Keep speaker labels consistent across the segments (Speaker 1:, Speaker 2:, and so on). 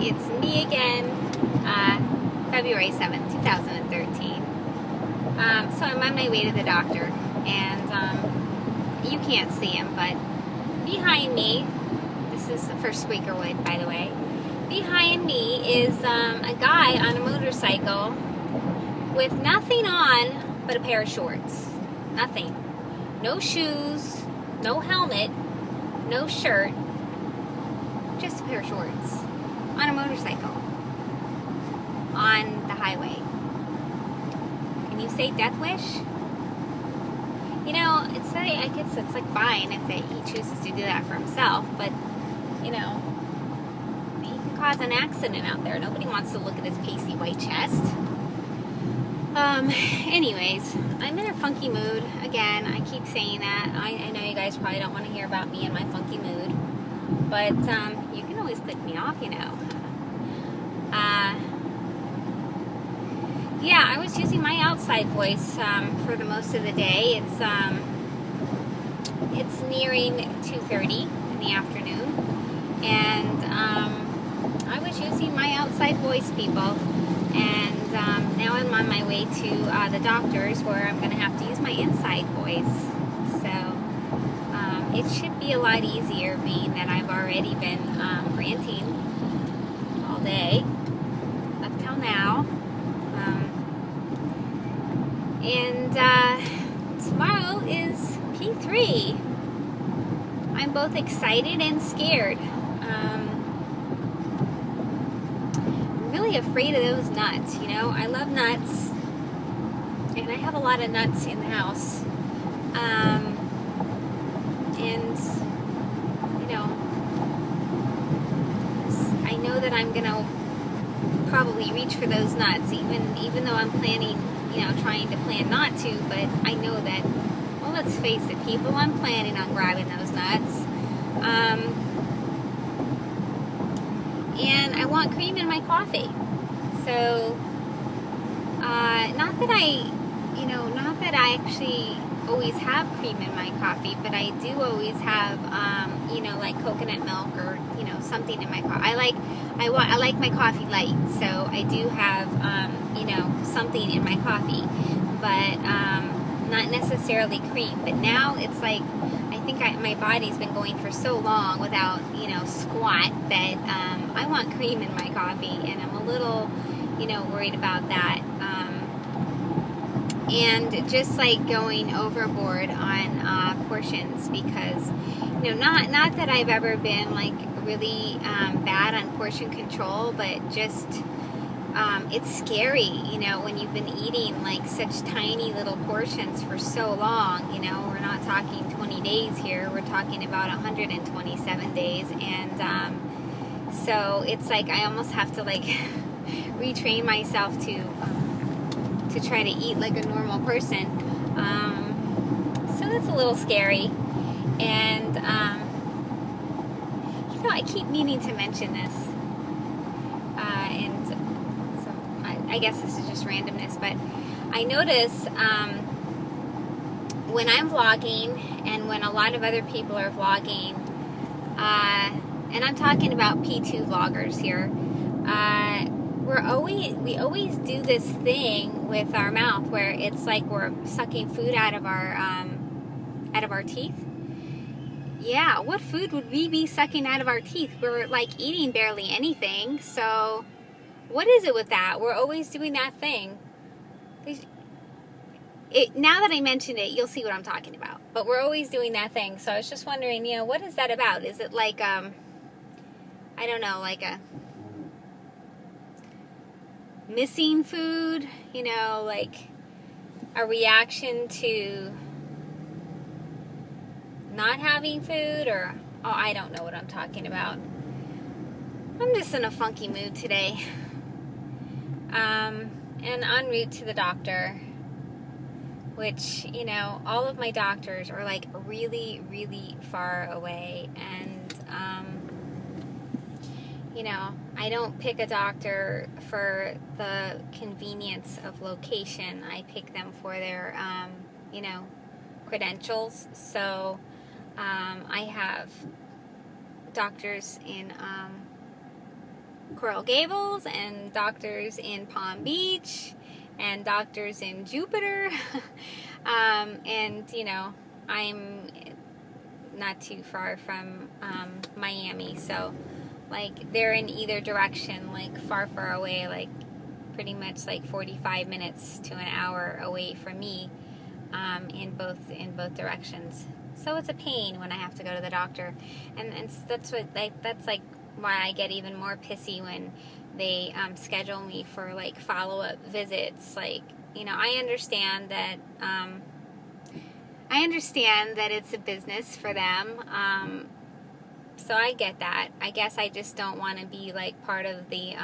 Speaker 1: it's me again, February 7th, 2013. So I'm on my way to the doctor, and you can't see him, but behind me, this is for Squeakerwood, by the way, behind me is a guy on a motorcycle with nothing on but a pair of shorts. Nothing. No shoes, no helmet, no shirt, just a pair of shorts on a motorcycle on the highway. Can you say death wish? You know, I guess it's like fine if he chooses to do that for himself, but you know, he can cause an accident out there. Nobody wants to look at his pasty white chest. Anyways, I'm in a funky mood again. I keep saying that. I know you guys probably don't want to hear about me in my funky mood, but you can always click me off, you know. Yeah, I was using my outside voice for the most of the day. It's nearing 2:30 in the afternoon, and I was using my outside voice, people, and now I'm on my way to the doctor's, where I'm going to have to use my inside voice. So it should be a lot easier, being that I've already been ranting all day up till now. And tomorrow is P3. I'm both excited and scared. I'm really afraid of those nuts, you know. I love nuts, and I have a lot of nuts in the house. And, you know, I know that I'm going to probably reach for those nuts, even though I'm planning, you know, trying to plan not to, but I know that, well, let's face it, people, I'm planning on grabbing those nuts. And I want cream in my coffee. So, not that I actually always have cream in my coffee, but I do always have, you know, like coconut milk or, you know, something in my coffee. I like my coffee light, so I do have, you know, something in my coffee, but not necessarily cream. But now it's like, I think my body's been going for so long without, you know, squat, that I want cream in my coffee, and I'm a little, you know, worried about that. And just like going overboard on portions, because, you know, not that I've ever been like really bad on portion control, but just it's scary, you know, when you've been eating like such tiny little portions for so long. You know, we're not talking 20 days here, we're talking about 127 days, and so it's like I almost have to like retrain myself to try to eat like a normal person. So that's a little scary, and you know, I keep meaning to mention this, and so I guess this is just randomness, but I notice when I'm vlogging and when a lot of other people are vlogging, and I'm talking about P2 vloggers here, we always do this thing with our mouth where it's like we're sucking food out of our teeth. Yeah, what food would we be sucking out of our teeth? We're like eating barely anything. So what is it with that? We're always doing that thing. Now that I mentioned it, you'll see what I'm talking about. But we're always doing that thing. So I was just wondering, you know, what is that about? Is it like, I don't know, like a missing food, you know, like a reaction to not having food, or, oh, I don't know what I'm talking about. I'm just in a funky mood today. And en route to the doctor, which, you know, all of my doctors are like really, really far away, and you know, I don't pick a doctor for the convenience of location. I pick them for their, you know, credentials. So I have doctors in Coral Gables and doctors in Palm Beach and doctors in Jupiter. And, you know, I'm not too far from Miami, so like they're in either direction, like far away, like pretty much like 45 minutes to an hour away from me, in both directions. So it's a pain when I have to go to the doctor, and that's why I get even more pissy when they schedule me for like follow-up visits. Like, you know, I understand that it's a business for them, so I get that. I guess I just don't want to be like part of the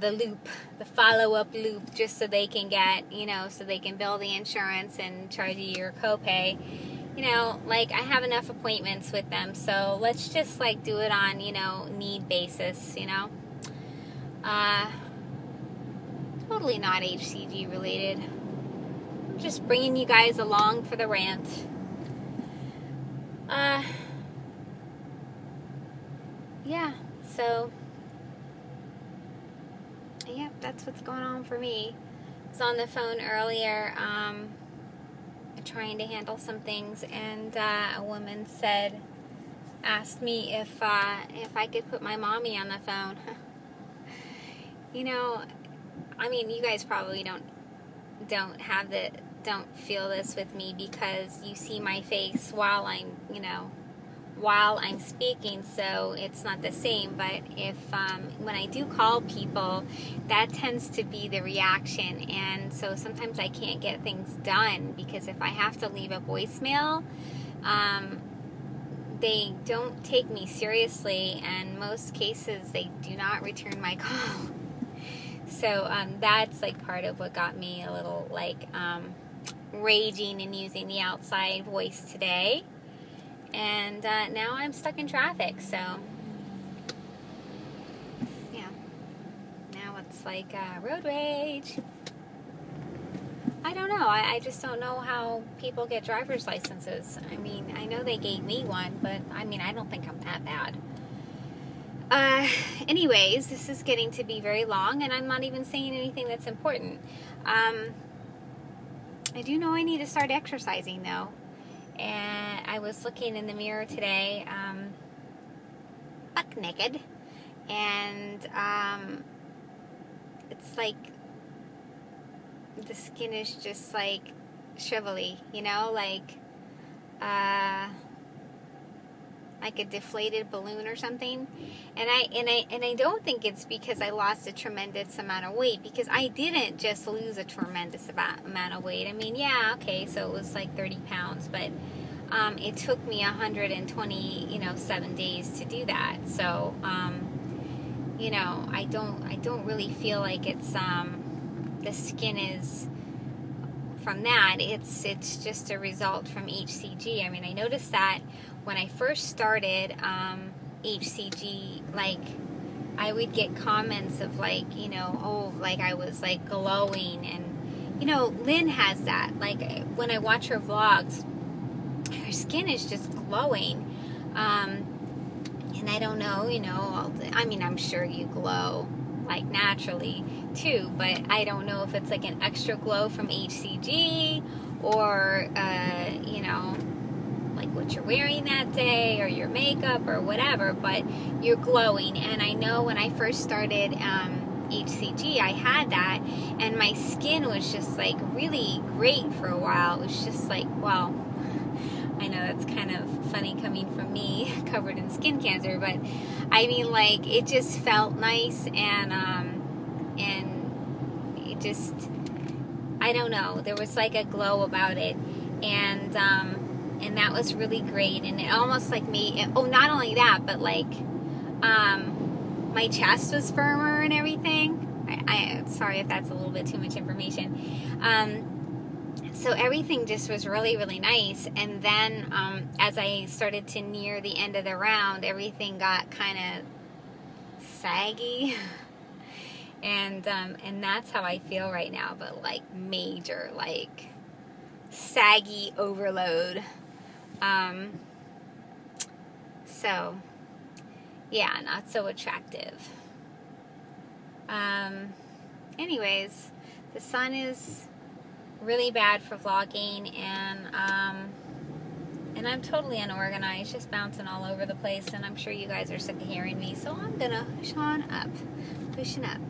Speaker 1: loop, the follow-up loop, just so they can get, you know, so they can bill the insurance and charge you your copay. You know, like, I have enough appointments with them, so let's just like do it on, you know, need basis, you know. Totally not HCG related. I'm just bringing you guys along for the rant. Yeah, so yeah, that's what's going on for me. I was on the phone earlier, trying to handle some things, and a woman asked me if I could put my mommy on the phone. You know, I mean, you guys probably don't feel this with me because you see my face while I'm speaking, so it's not the same. But if when I do call people, that tends to be the reaction, and so sometimes I can't get things done because if I have to leave a voicemail, they don't take me seriously, and most cases they do not return my call. So that's like part of what got me a little like raging and using the outside voice today. And now I'm stuck in traffic, so yeah, now it's like road rage. I don't know. I just don't know how people get driver's licenses. I mean, I know they gave me one, but I mean, I don't think I'm that bad. Anyways, this is getting to be very long, and I'm not even saying anything that's important. I do know I need to start exercising, though. And I was looking in the mirror today, buck naked, and it's like the skin is just like shrivelly, you know, like a deflated balloon or something. And I don't think it's because I lost a tremendous amount of weight, because I didn't just lose a tremendous amount of weight. I mean, yeah, okay, so it was like 30 pounds, but it took me 127 days to do that. So you know, I don't really feel like it's the skin is from that. It's just a result from HCG. I mean, I noticed that when I first started HCG, like, I would get comments of like, you know, oh, like I was like glowing, and you know, Lynn has that. Like, when I watch her vlogs, her skin is just glowing, and I don't know, you know, I mean, I'm sure you glow like naturally too, but I don't know if it's like an extra glow from HCG or you know, like what you're wearing that day or your makeup or whatever, but you're glowing. And I know when I first started HCG, I had that, and my skin was just like really great for a while. It was just like, well, I know that's kind of funny coming from me covered in skin cancer, but I mean, like, it just felt nice, and it just, I don't know, there was like a glow about it, and that was really great. And it almost like made, oh, not only that, but like my chest was firmer and everything. I'm sorry if that's a little bit too much information. So everything just was really, really nice. And then as I started to near the end of the round, everything got kind of saggy. And that's how I feel right now, but like major, like saggy overload. So yeah, not so attractive. Anyways, the sun is really bad for vlogging, and I'm totally unorganized, just bouncing all over the place, and I'm sure you guys are sick of hearing me, so I'm gonna push on up, pushing up.